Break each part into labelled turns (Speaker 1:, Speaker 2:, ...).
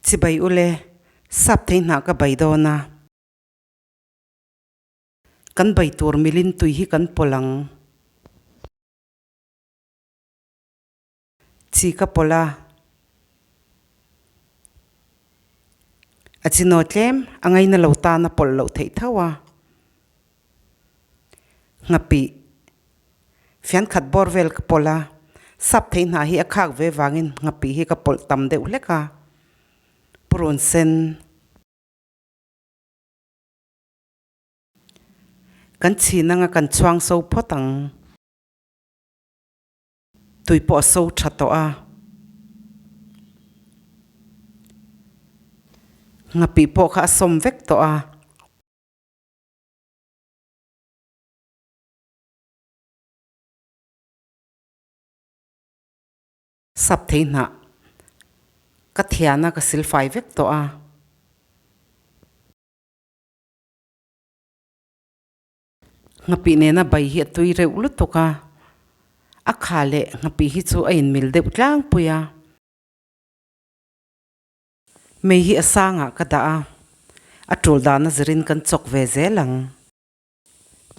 Speaker 1: chỉ bay ule sắp thấy nã cái bay đó na kan bay tur milin tui hi kan polang chi ka pola achino tlem angai na lauta na pol lo thei thawa ngapi fian khat borvel ka pola sap thei na hi akhak ve wangin ngapi hi ka pol tam deuh leka pron sen kan china nga kan chuang so photang tui po so thato a ngapi po kha som vek to a sap thei na ka thiana ka silfai vek to a ngapi ne na bai hi tui re ulu to ka akhale ngapi hi chu a in mil deuh tlang puya mei hi asanga ka da a atul dana zirin kan chok ve zelang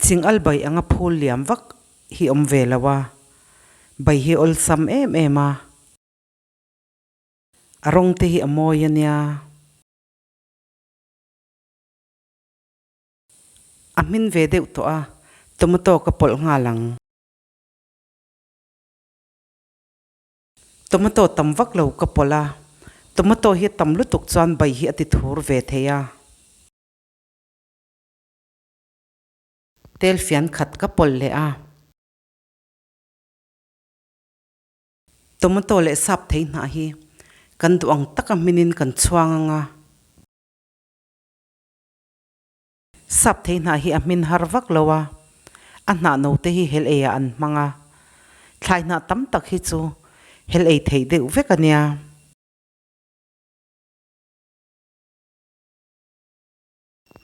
Speaker 1: ching albai anga phul liam vak hi om ve lawa bai hi ol sam em ema arong te hi amoyania amin ve deuh to a tomato ka pol nga lang tomato tam vak lo ka pola tomato hi tam lutuk chuan bai hi ati thur ve theya tel fian khat ka pol le a tomato le sap thei na hi kan duang taka minin kan chuang anga sap thei na hi amin har vak lowa anna no te hi hel e an manga thlai na tam tak hi chu hel ei thei deuh vekania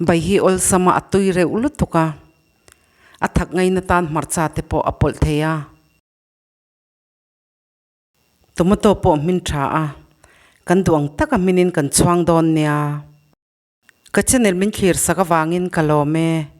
Speaker 1: bai hi ol sama atui re ulu tuka athak ngai na tan marcha te po apol theya tomato po min tha a kan duang taka minin kan chuang don nia ka channel min khir saka wangin kalome